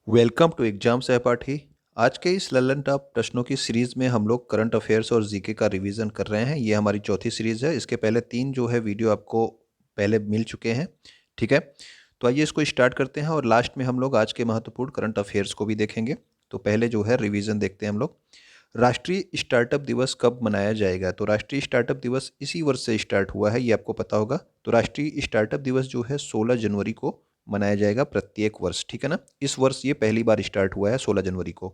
Welcome to exam सहपाठी। आज के इस ललन टॉप प्रश्नों की सीरीज में हम लोग करंट अफेयर्स और जीके का रिवीजन कर रहे हैं। ये हमारी चौथी सीरीज है। इसके पहले 3 जो है वीडियो आपको पहले मिल चुके हैं। ठीक है, तो आइए इसको स्टार्ट करते हैं और लास्ट में हम लोग आज के महत्वपूर्ण करंट अफेयर्स को भी देखेंगे। तो पहले जो है रिवीजन देखते हैं हम लोग। राष्ट्रीय स्टार्टअप दिवस कब मनाया जाएगा? तो राष्ट्रीय स्टार्टअप दिवस इसी वर्ष से स्टार्ट हुआ है, ये आपको पता होगा। तो राष्ट्रीय स्टार्टअप दिवस जो है 16 जनवरी को मनाया जाएगा प्रत्येक वर्ष। ठीक है ना, इस वर्ष ये पहली बार स्टार्ट हुआ है 16 जनवरी को।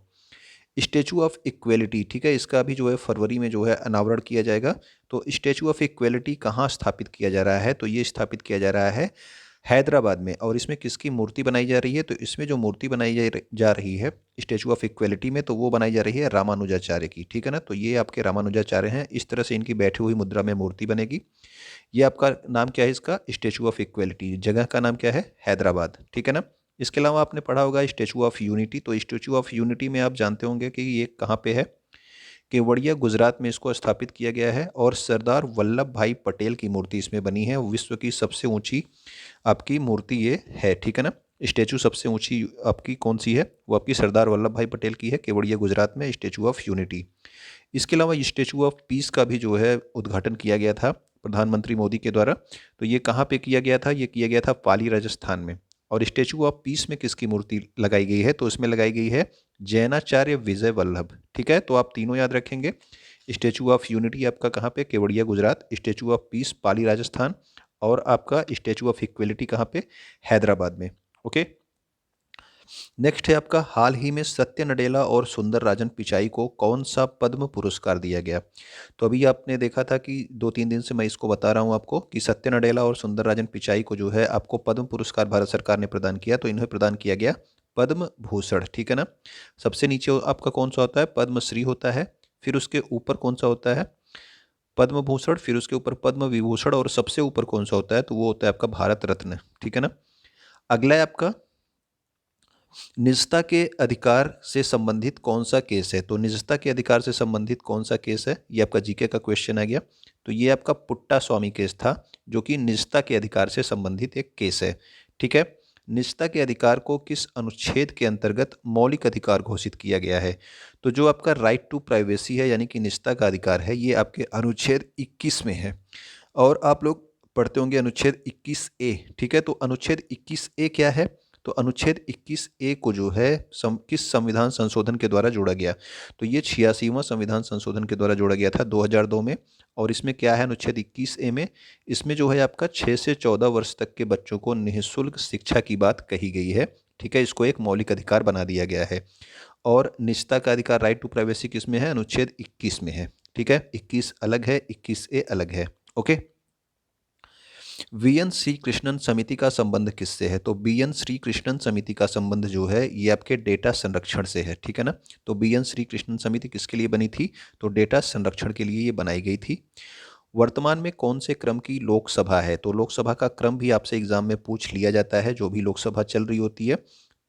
स्टेचू ऑफ इक्वेलिटी, ठीक है, इसका भी जो है फरवरी में जो है अनावरण किया जाएगा। तो स्टेचू ऑफ इक्वेलिटी कहाँ स्थापित किया जा रहा है? तो ये स्थापित किया जा रहा है हैदराबाद में। और इसमें किसकी मूर्ति बनाई जा रही है? तो इसमें जो मूर्ति बनाई जा रही है स्टेचू ऑफ इक्वेलिटी में, तो वो बनाई जा रही है रामानुजाचार्य की। ठीक है ना, तो ये आपके रामानुजाचार्य हैं। इस तरह से इनकी बैठी हुई मुद्रा में मूर्ति बनेगी। ये आपका नाम क्या है? इसका स्टेचू ऑफ इक्वेलिटी। जगह का नाम क्या है? हैदराबाद। ठीक है ना। इसके अलावा आपने पढ़ा होगा स्टेचू ऑफ यूनिटी। तो स्टेचू ऑफ यूनिटी में आप जानते होंगे कि ये कहाँ पे है? केवड़िया गुजरात में इसको स्थापित किया गया है। और सरदार वल्लभ भाई पटेल की मूर्ति इसमें बनी है। विश्व की सबसे ऊंची आपकी मूर्ति ये है। ठीक है ना, स्टेचू सबसे ऊंची आपकी कौन सी है? वो आपकी सरदार वल्लभ भाई पटेल की है, केवड़िया गुजरात में, स्टेचू ऑफ यूनिटी। इसके अलावा स्टेचू ऑफ पीस का भी जो है उद्घाटन किया गया था प्रधानमंत्री मोदी के द्वारा। तो ये कहाँ पे किया गया था? ये किया गया था पाली राजस्थान में। और स्टेचू ऑफ पीस में किसकी मूर्ति लगाई गई है? तो इसमें लगाई गई है जैनाचार्य विजय वल्लभ। ठीक है, तो आप तीनों याद रखेंगे। स्टेचू ऑफ यूनिटी आपका कहाँ पे? Kevadia Gujarat. Statue of peace Pali Rajasthan. और आपका स्टेचू ऑफ इक्वेलिटी कहाँ पे? हैदराबाद में। ओके, नेक्स्ट है आपका, हाल ही में सत्य नडेला और सुंदर राजन पिचाई को कौन सा पद्म पुरस्कार दिया गया? तो अभी आपने देखा था कि 2-3 दिन से मैं इसको बता रहा हूँ आपको कि सत्य नडेला और सुंदर राजन पिचाई को जो है आपको पद्म पुरस्कार भारत सरकार ने प्रदान किया। तो इन्हें प्रदान किया गया पद्म भूषण। ठीक है ना, सबसे नीचे आपका कौन सा होता है? पद्मश्री होता है। फिर उसके ऊपर कौन सा होता है? पद्म भूषण। फिर उसके ऊपर पद्म विभूषण। और सबसे ऊपर कौन सा होता है? तो वो होता है आपका भारत रत्न। ठीक है ना। अगला है आपका, निजता के अधिकार से संबंधित कौन सा केस है? तो निजता के अधिकार से संबंधित कौन सा केस है? ये आपका जीके का क्वेश्चन आ गया। तो ये आपका पुट्टा स्वामी केस था, जो कि निजता के अधिकार से संबंधित एक केस है। ठीक है, निजता के अधिकार को किस अनुच्छेद के अंतर्गत मौलिक अधिकार घोषित किया गया है? तो जो आपका राइट टू प्राइवेसी है, यानी कि निजता का अधिकार है, ये आपके अनुच्छेद 21 में है। और आप लोग पढ़ते होंगे अनुच्छेद 21A। ठीक है, तो अनुच्छेद 21A क्या है? तो अनुच्छेद 21A को जो है किस संविधान संशोधन के द्वारा जोड़ा गया? तो ये 86वां संविधान संशोधन के द्वारा जोड़ा गया था 2002 में। और इसमें क्या है अनुच्छेद 21A में? इसमें जो है आपका 6 से 14 वर्ष तक के बच्चों को निःशुल्क शिक्षा की बात कही गई है। ठीक है, इसको एक मौलिक अधिकार बना दिया गया है। और निजता का अधिकार, राइट टू प्राइवेसी, किस में है? अनुच्छेद 21 में है। ठीक है, 21 अलग है, 21A अलग है। ओके, वीएन श्री कृष्णन समिति का संबंध किससे है? तो बीएन श्री कृष्णन समिति का संबंध जो है ये आपके डेटा संरक्षण से है। ठीक है ना, तो बीएन श्री कृष्णन समिति किसके लिए बनी थी? तो डेटा संरक्षण के लिए ये बनाई गई थी। वर्तमान में कौन से क्रम की लोकसभा है? तो लोकसभा का क्रम भी आपसे एग्जाम में पूछ लिया जाता है, जो भी लोकसभा चल रही होती है।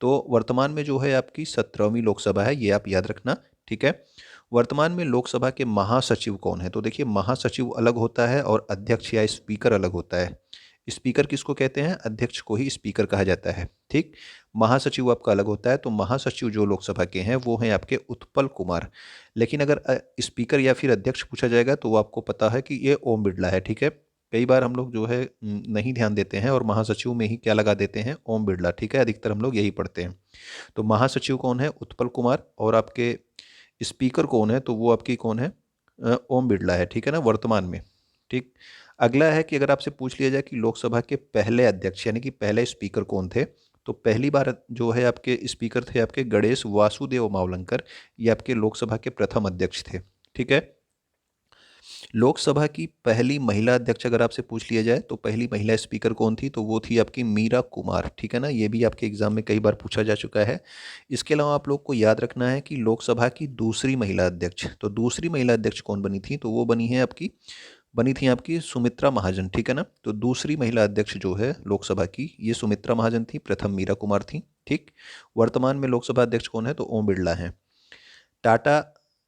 तो वर्तमान में जो है आपकी 17वीं लोकसभा है, ये आप याद रखना। ठीक है, वर्तमान में लोकसभा के महासचिव कौन है? तो देखिए, महासचिव अलग होता है और अध्यक्ष या स्पीकर अलग होता है। स्पीकर किसको कहते हैं? अध्यक्ष को ही स्पीकर कहा जाता है। ठीक, महासचिव आपका अलग होता है। तो महासचिव जो लोकसभा के हैं वो हैं आपके उत्पल कुमार। लेकिन अगर स्पीकर या फिर अध्यक्ष पूछा जाएगा तो वो आपको पता है कि ये ओम बिरला है। ठीक है, कई बार हम लोग जो है नहीं ध्यान देते हैं और महासचिव में ही क्या लगा देते हैं? ओम बिरला। ठीक है, अधिकतर हम लोग यही पढ़ते हैं। तो महासचिव कौन है? उत्पल कुमार। और आपके स्पीकर कौन है? तो वो आपकी कौन है? ओम बिरला है। ठीक है ना, वर्तमान में। ठीक, अगला है कि अगर आपसे पूछ लिया जाए कि लोकसभा के पहले अध्यक्ष यानी कि पहले स्पीकर कौन थे? तो पहली बार जो है आपके स्पीकर थे आपके गणेश वासुदेव मावलंकर। ये आपके लोकसभा के प्रथम अध्यक्ष थे। ठीक है, लोकसभा की पहली महिला अध्यक्ष अगर आपसे पूछ लिया जाए तो पहली महिला स्पीकर कौन थी? तो वो थी आपकी मीरा कुमार। ठीक है ना, ये भी आपके एग्जाम में कई बार पूछा जा चुका है। इसके अलावा आप लोग को याद रखना है कि लोकसभा की दूसरी महिला अध्यक्ष, तो दूसरी महिला अध्यक्ष कौन बनी थी? तो वो बनी थी आपकी सुमित्रा महाजन। ठीक है ना, तो दूसरी महिला अध्यक्ष जो है लोकसभा की, ये सुमित्रा महाजन थी। प्रथम मीरा कुमार थी। ठीक, वर्तमान में लोकसभा अध्यक्ष कौन है? तो ओम बिरला है। टाटा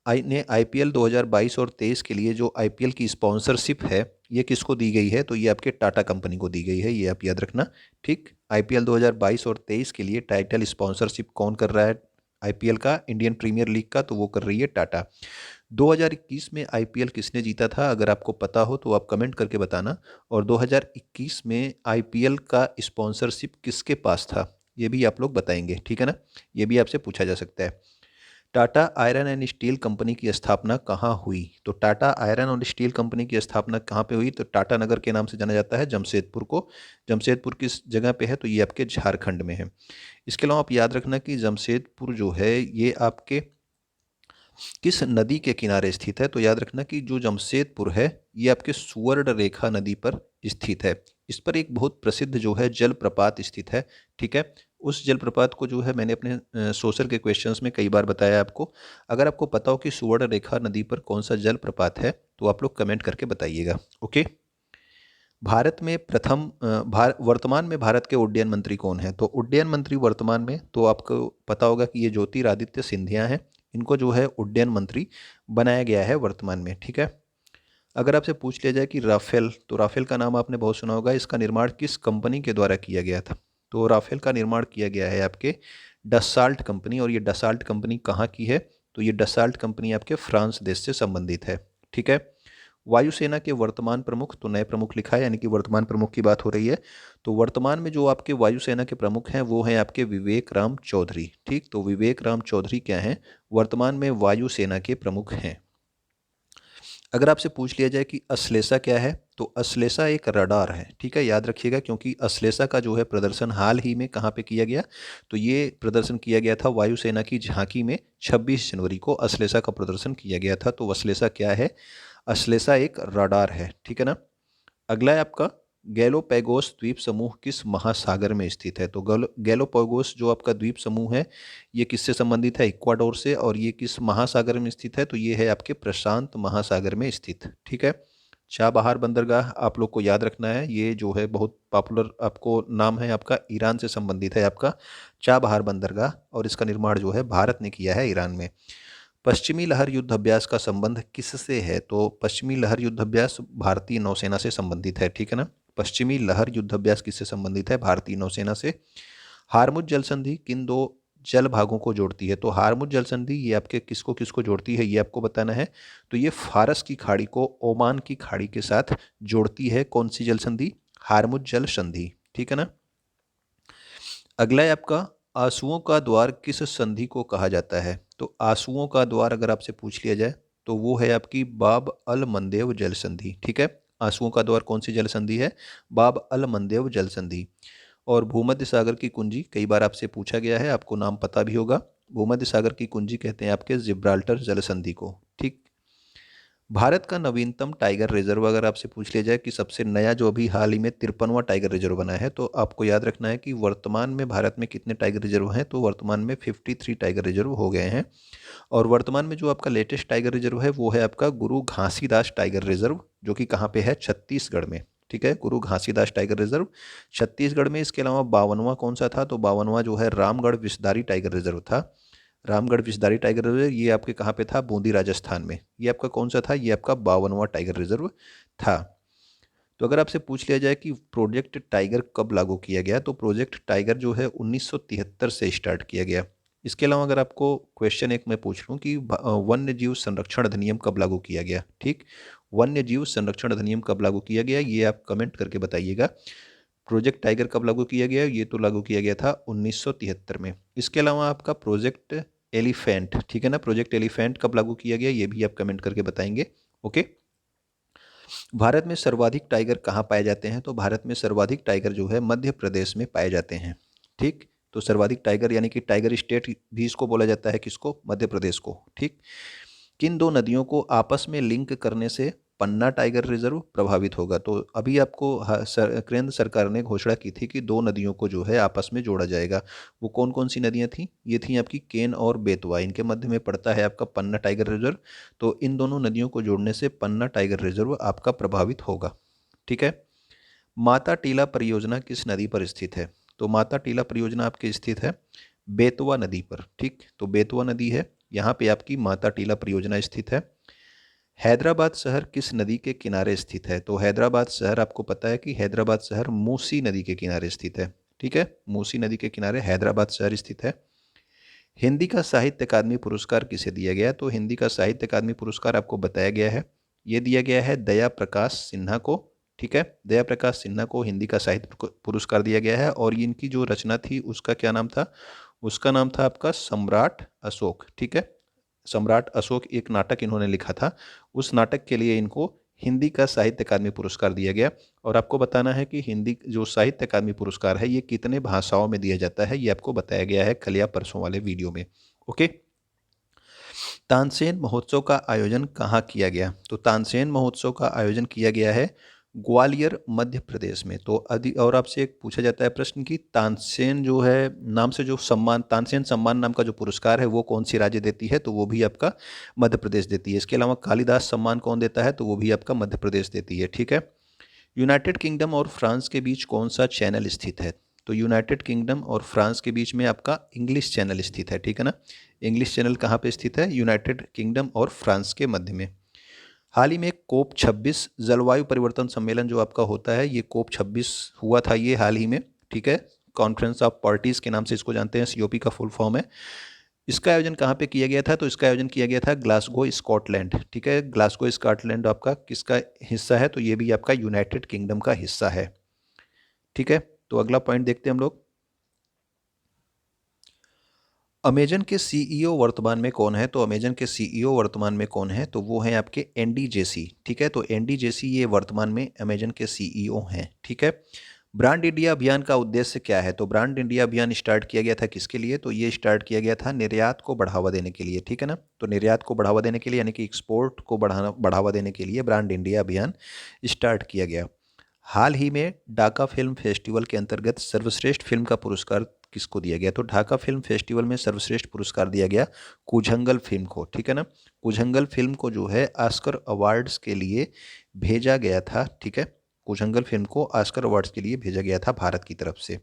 आईपीएल 2022 और 23 के लिए जो आईपीएल की स्पॉन्सरशिप है ये किसको दी गई है? तो ये आपके टाटा कंपनी को दी गई है, ये आप याद रखना। ठीक, आईपीएल 2022 और 23 के लिए टाइटल स्पॉन्सरशिप कौन कर रहा है आईपीएल का, इंडियन प्रीमियर लीग का? तो वो कर रही है टाटा। 2021 में आईपीएल किसने जीता था? अगर आपको पता हो तो आप कमेंट करके बताना। और 2021 में आईपीएल का स्पॉन्सरशिप किसके पास था, ये भी आप लोग बताएंगे, ठीक है ना? ये भी आपसे पूछा जा सकता है। Tata iron and steel company की स्थापना कहाँ हुई? तो टाटा आयरन और स्टील कंपनी की स्थापना कहाँ पे हुई? तो टाटा नगर के नाम से जाना जाता है जमशेदपुर को। जमशेदपुर किस जगह पे है? तो ये आपके झारखंड में है। इसके अलावा आप याद रखना कि जमशेदपुर जो है ये आपके किस नदी के किनारे स्थित है? तो याद रखना कि जो जमशेदपुर है ये आपके सुवर्ण रेखा नदी पर स्थित है। इस पर एक बहुत प्रसिद्ध जो है जलप्रपात स्थित है, ठीक है? उस जलप्रपात को जो है मैंने अपने सोशल के क्वेश्चंस में कई बार बताया आपको। अगर आपको पता हो कि सुवर्ण रेखा नदी पर कौन सा जलप्रपात है तो आप लोग कमेंट करके बताइएगा। ओके, भारत में प्रथम वर्तमान में भारत के उड्डयन मंत्री कौन है? तो उड्डयन मंत्री वर्तमान में तो आपको पता होगा कि ये ज्योतिरादित्य सिंधिया हैं। इनको जो है उड्डयन मंत्री बनाया गया है वर्तमान में, ठीक है? अगर आपसे पूछ लिया जाए कि राफेल, तो राफेल का नाम आपने बहुत सुना होगा, इसका निर्माण किस कंपनी के द्वारा किया गया था? तो राफेल का निर्माण किया गया है आपके डसाल्ट कंपनी। और ये डसाल्ट कंपनी कहाँ की है? तो ये डसाल्ट कंपनी आपके फ्रांस देश से संबंधित है, ठीक है? वायुसेना के वर्तमान प्रमुख, तो नए प्रमुख लिखा है, यानी कि वर्तमान प्रमुख की बात हो रही है। तो वर्तमान में जो आपके वायुसेना के प्रमुख हैं वो हैं आपके विवेक राम चौधरी, ठीक? तो विवेक राम चौधरी क्या हैं? वर्तमान में वायुसेना के प्रमुख हैं। अगर आपसे पूछ लिया जाए कि अश्लेषा क्या है? तो अश्लेषा एक रडार है, ठीक है? याद रखिएगा, क्योंकि अश्लेषा का जो है प्रदर्शन हाल ही में कहाँ पे किया गया? तो ये प्रदर्शन किया गया था वायुसेना की झांकी में। 26 जनवरी को अश्लेषा का प्रदर्शन किया गया था। तो अश्लेषा क्या है? अश्लेषा एक रडार है, ठीक है ना? अगला है आपका गैलोपैगोस द्वीप समूह किस महासागर में स्थित है? तो गैलोपैगोस जो आपका द्वीप समूह है ये किससे संबंधित है? इक्वाडोर से। और ये किस महासागर में स्थित है? तो ये है आपके प्रशांत महासागर में स्थित, ठीक है? चाबहार बंदरगाह आप लोग को याद रखना है, ये जो है बहुत पॉपुलर आपको नाम है आपका, ईरान से संबंधित है आपका चाबहार बंदरगाह। और इसका निर्माण जो है भारत ने किया है ईरान में। पश्चिमी लहर युद्ध अभ्यास का संबंध किससे है? तो पश्चिमी लहर युद्ध अभ्यास भारतीय नौसेना से संबंधित है, ठीक है ना? पश्चिमी लहर युद्ध अभ्यास किससे संबंधित है? भारतीय नौसेना से। हार्मुज जल संधि किन दो जल भागों को जोड़ती है? तो हार्मुज जल संधि ये आपके किसको किसको जोड़ती है, ये आपको बताना है। तो ये फारस की खाड़ी को ओमान की खाड़ी के साथ जोड़ती है। कौन सी जल संधि? हार्मुज जल संधि, ठीक है ना? अगला है आपका आंसुओं का द्वार किस संधि को कहा जाता है? तो आंसुओं का द्वार अगर आपसे पूछ लिया जाए तो वो है आपकी बाब अल मंदेव जल संधि, ठीक है? आंसुओं का द्वार कौन सी जल संधि है? बाब अल मंदेव जल संधि। और भूमध्य सागर की कुंजी कई बार आपसे पूछा गया है, आपको नाम पता भी होगा। भूमध्य सागर की कुंजी कहते हैं आपके जिब्राल्टर जल संधि को, ठीक? भारत का नवीनतम टाइगर रिजर्व अगर आपसे पूछ लिया जाए कि सबसे नया जो अभी हाल ही में 53वां टाइगर रिजर्व बना है, तो आपको याद रखना है कि वर्तमान में भारत में कितने टाइगर रिजर्व हैं? तो वर्तमान में 53 टाइगर रिजर्व हो गए हैं। और वर्तमान में जो आपका लेटेस्ट टाइगर रिजर्व है वो है आपका गुरु घासीदास टाइगर रिजर्व, जो कि कहाँ पे है? छत्तीसगढ़ में, ठीक है? गुरु घासीदास टाइगर रिजर्व छत्तीसगढ़ में। इसके अलावा 52वां कौन सा था? तो 52वां जो है रामगढ़ विषधारी टाइगर रिजर्व था। रामगढ़ विषधारी टाइगर रिजर्व ये आपके कहाँ पे था? बूंदी राजस्थान में। ये आपका कौन सा था? ये आपका 52वां टाइगर रिजर्व था। तो अगर आपसे पूछ लिया जाए कि प्रोजेक्ट टाइगर कब लागू किया गया, तो प्रोजेक्ट टाइगर जो है 1973 से स्टार्ट किया गया। इसके अलावा अगर आपको क्वेश्चन एक मैं पूछ लूँ कि वन्य जीव संरक्षण अधिनियम कब लागू किया गया, ठीक? वन्य जीव संरक्षण अधिनियम कब लागू किया गया, ये आप कमेंट करके बताइएगा। प्रोजेक्ट टाइगर कब लागू किया गया? ये तो लागू किया गया था 1973 में। इसके अलावा आपका प्रोजेक्ट एलिफेंट, ठीक है ना? प्रोजेक्ट एलिफेंट कब लागू किया गया, ये भी आप कमेंट करके बताएंगे। ओके, भारत में सर्वाधिक टाइगर कहाँ पाए जाते हैं? तो भारत में सर्वाधिक टाइगर जो है मध्य प्रदेश में पाए जाते हैं, ठीक? तो सर्वाधिक टाइगर यानी कि टाइगर स्टेट भी इसको बोला जाता है, किसको? मध्य प्रदेश को, ठीक? किन दो नदियों को आपस में लिंक करने से पन्ना टाइगर रिजर्व प्रभावित होगा? तो अभी आपको केंद्र सरकार ने घोषणा की थी कि दो नदियों को जो है आपस में जोड़ा जाएगा। वो कौन कौन सी नदियां थी? ये थी आपकी केन और बेतवा। इनके मध्य में पड़ता है आपका पन्ना टाइगर रिजर्व। तो इन दोनों नदियों को जोड़ने से पन्ना टाइगर रिजर्व आपका प्रभावित होगा, ठीक है? माता टीला परियोजना किस नदी पर स्थित है? तो माता टीला परियोजना आपकी स्थित है बेतवा नदी पर, ठीक? तो बेतवा नदी है यहाँ पे आपकी माता टीला परियोजना स्थित है। हैदराबाद शहर किस नदी के किनारे स्थित है? तो हैदराबाद शहर आपको पता है कि हैदराबाद शहर मूसी नदी के किनारे स्थित है। ठीक है, मूसी नदी के किनारे हैदराबाद शहर स्थित है। हिंदी का साहित्य अकादमी पुरस्कार किसे दिया गया? तो हिंदी का साहित्य अकादमी पुरस्कार आपको बताया गया है, ये दिया गया है दया प्रकाश सिन्हा को। ठीक है, दया प्रकाश सिन्हा को हिंदी का साहित्य पुरस्कार दिया गया है। और इनकी जो रचना थी उसका क्या नाम था? उसका नाम था आपका सम्राट अशोक। ठीक है, सम्राट अशोक एक नाटक इन्होंने लिखा था, उस नाटक के लिए इनको हिंदी का साहित्य अकादमी पुरस्कार दिया गया। और आपको बताना है कि हिंदी जो साहित्य अकादमी पुरस्कार है ये कितने भाषाओं में दिया जाता है, ये आपको बताया गया है कल या परसों वाले वीडियो में। ओके, तानसेन महोत्सव का आयोजन कहाँ किया गया? तो तानसेन महोत्सव का आयोजन किया गया है ग्वालियर मध्य प्रदेश में। तो और आपसे एक पूछा जाता है प्रश्न कि तानसेन जो है नाम से जो सम्मान, तानसेन सम्मान नाम का जो पुरस्कार है वो कौन सी राज्य देती है? तो वो भी आपका मध्य प्रदेश देती है। इसके अलावा कालिदास सम्मान कौन देता है? तो वो भी आपका मध्य प्रदेश देती है। ठीक है, यूनाइटेड किंगडम और फ्रांस के बीच कौन सा चैनल स्थित है? तो यूनाइटेड किंगडम और फ्रांस के बीच में आपका इंग्लिश चैनल स्थित है। ठीक है ना, इंग्लिश चैनल कहाँ पे स्थित है? यूनाइटेड किंगडम और फ्रांस के मध्य में। हाल ही में कोप 26 जलवायु परिवर्तन सम्मेलन जो आपका होता है, ये कोप 26 हुआ था ये हाल ही में। ठीक है, कॉन्फ्रेंस ऑफ पार्टीज के नाम से इसको जानते हैं, सीओपी का फुल फॉर्म है। इसका आयोजन कहाँ पे किया गया था? तो इसका आयोजन किया गया था ग्लासगो स्कॉटलैंड। ठीक है, ग्लासगो स्कॉटलैंड आपका किसका हिस्सा है? तो ये भी आपका यूनाइटेड किंगडम का हिस्सा है। ठीक है, तो अगला पॉइंट देखते हैं हम लोग। अमेजन के सीईओ वर्तमान में कौन है? तो अमेजन के सीईओ वर्तमान में कौन है? तो वो हैं आपके एंडी जेसी। ठीक है, तो एंडी जेसी ये वर्तमान में अमेजन के सीईओ हैं। ठीक है, ब्रांड इंडिया अभियान का उद्देश्य क्या है? तो ब्रांड इंडिया अभियान स्टार्ट किया गया था किसके लिए? तो ये स्टार्ट किया गया था निर्यात को बढ़ावा देने के लिए। ठीक है ना, तो निर्यात को बढ़ावा देने के लिए यानी कि एक्सपोर्ट को बढ़ावा देने के लिए ब्रांड इंडिया अभियान स्टार्ट किया गया। हाल ही में ढाका फिल्म फेस्टिवल के अंतर्गत सर्वश्रेष्ठ फिल्म का पुरस्कार किसको दिया गया? तो ढाका फिल्म फेस्टिवल में सर्वश्रेष्ठ पुरस्कार दिया गया कुझंगल फिल्म को। ठीक है ना, कुझंगल फिल्म को जो है ऑस्कर अवार्ड्स के लिए भेजा गया था। ठीक है, कुझंगल फिल्म को ऑस्कर अवार्ड्स के लिए भेजा गया था भारत की तरफ से।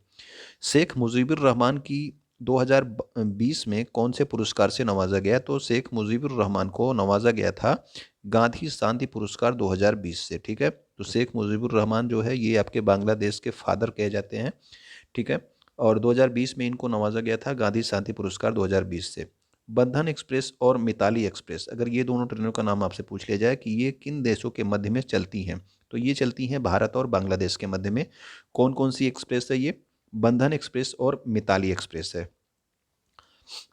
शेख मुजीबुर रहमान की 2020 में कौन से पुरस्कार से नवाजा गया? तो शेख मुजीबुर रहमान को नवाजा गया था गांधी शांति पुरस्कार 2020 से। ठीक है, तो शेख मुजीबुर रहमान जो है ये आपके बांग्लादेश के फादर कहे जाते हैं। ठीक है, और 2020 में इनको नवाजा गया था गांधी शांति पुरस्कार 2020 से। बंधन एक्सप्रेस और मिताली एक्सप्रेस, अगर ये दोनों ट्रेनों का नाम आपसे पूछ लिया जाए कि ये किन देशों के मध्य में चलती हैं, तो ये चलती हैं भारत और बांग्लादेश के मध्य में। कौन कौन सी एक्सप्रेस है? ये बंधन एक्सप्रेस और मिताली एक्सप्रेस है।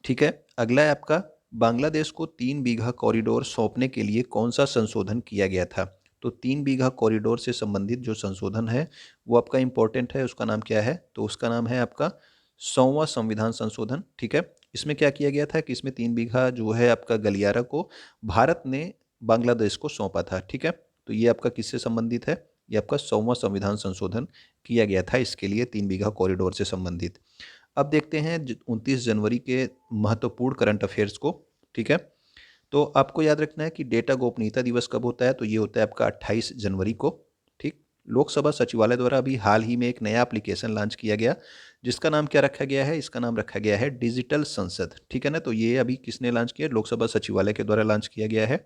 ठीक है, अगला है आपका बांग्लादेश को 3 बीघा कॉरिडोर सौंपने के लिए कौन सा संशोधन किया गया था? तो 3 बीघा कॉरिडोर से संबंधित जो संशोधन है वो आपका इंपॉर्टेंट है, उसका नाम क्या है? तो उसका नाम है आपका 100वां संविधान संशोधन। ठीक है, इसमें क्या किया गया था कि इसमें 3 बीघा जो है आपका गलियारा को भारत ने बांग्लादेश को सौंपा था। ठीक है, तो ये आपका किससे संबंधित है? ये आपका 100वां संविधान संशोधन किया गया था इसके लिए 3 बीघा कॉरिडोर से संबंधित। अब देखते हैं 29 जनवरी के महत्वपूर्ण करंट अफेयर्स को। ठीक है, तो आपको याद रखना है कि डेटा गोपनीयता दिवस कब होता है? तो ये होता है आपका 28 जनवरी को। ठीक, लोकसभा सचिवालय द्वारा अभी हाल ही में एक नया एप्लीकेशन लॉन्च किया गया जिसका नाम क्या रखा गया है? इसका नाम रखा गया है डिजिटल संसद। ठीक है ना, तो ये अभी किसने लॉन्च किया? लोकसभा सचिवालय के द्वारा लॉन्च किया गया है।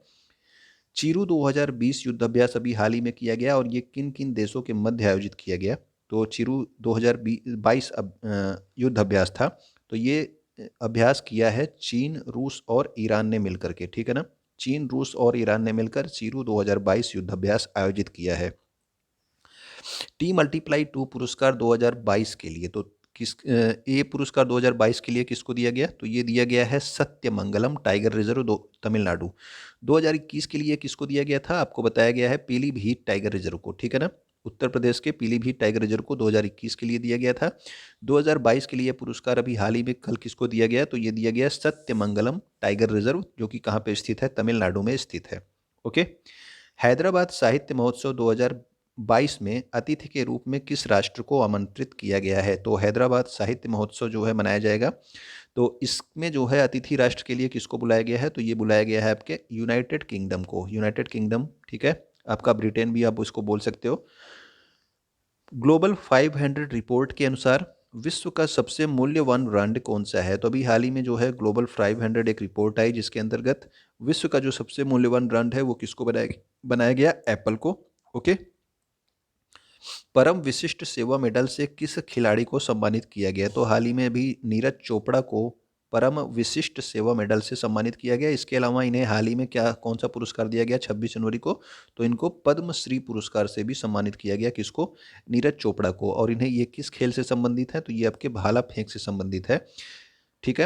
चीरू 2020 युद्धाभ्यास अभी हाल ही में किया गया और ये किन किन देशों के मध्य आयोजित किया गया? तो चीरू 2022 युद्ध अभ्यास था। तो ये अभ्यास किया है चीन, रूस और ईरान ने मिलकर के। ठीक है ना, चीन, रूस और ईरान ने मिलकर चीरू 2022 युद्ध अभ्यास आयोजित किया है। T×2 पुरस्कार 2022 के लिए तो ये पुरस्कार 2022 के लिए किसको दिया गया? तो ये दिया गया है सत्यमंगलम टाइगर रिजर्व तमिलनाडु। 2021 के लिए किसको दिया गया था? आपको बताया गया है पीलीभीत टाइगर रिजर्व को। ठीक है ना, उत्तर प्रदेश के पीलीभीत टाइगर रिजर्व को 2021 के लिए दिया गया था। 2022 के लिए पुरस्कार अभी हाल ही में कल किसको दिया गया? तो ये दिया गया सत्यमंगलम टाइगर रिजर्व, जो कि कहाँ पे स्थित है? तमिलनाडु में स्थित है। ओके, हैदराबाद साहित्य महोत्सव 2022 में अतिथि के रूप में किस राष्ट्र को आमंत्रित किया गया है? तो हैदराबाद साहित्य महोत्सव जो है मनाया जाएगा, तो इसमें जो है अतिथि राष्ट्र के लिए किसको बुलाया गया है? तो ये बुलाया गया है आपके यूनाइटेड किंगडम को। यूनाइटेड किंगडम, ठीक है, आपका ब्रिटेन भी आप उसको बोल सकते हो। ग्लोबल 500 रिपोर्ट के अनुसार विश्व का सबसे मूल्यवान ब्रांड कौन सा है? तो अभी हाल ही में जो है ग्लोबल 500 एक रिपोर्ट आई जिसके अंतर्गत विश्व का जो सबसे मूल्यवान ब्रांड है वो किसको बनाया गया? एप्पल को। ओके। परम विशिष्ट सेवा मेडल से किस खिलाड़ी को सम्मानित किया गया? तो हाल ही में अभी नीरज चोपड़ा को परम विशिष्ट सेवा मेडल से सम्मानित किया गया। इसके अलावा इन्हें हाल ही में क्या कौन सा पुरस्कार दिया गया 26 जनवरी को? तो इनको पद्मश्री पुरस्कार से भी सम्मानित किया गया। किसको? नीरज चोपड़ा को। और इन्हें ये किस खेल से संबंधित है? तो ये आपके भाला फेंक से संबंधित है। ठीक है,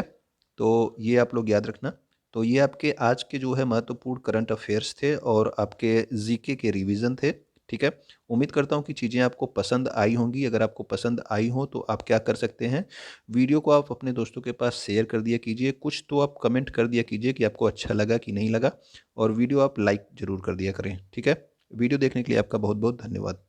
तो ये आप लोग याद रखना। तो ये आपके आज के जो है महत्वपूर्ण करंट अफेयर्स थे और आपके जीके के रिवीजन थे। ठीक है, उम्मीद करता हूँ कि चीज़ें आपको पसंद आई होंगी। अगर आपको पसंद आई हो तो आप क्या कर सकते हैं, वीडियो को आप अपने दोस्तों के पास शेयर कर दिया कीजिए। कुछ तो आप कमेंट कर दिया कीजिए कि आपको अच्छा लगा कि नहीं लगा, और वीडियो आप लाइक ज़रूर कर दिया करें। ठीक है, वीडियो देखने के लिए आपका बहुत बहुत धन्यवाद।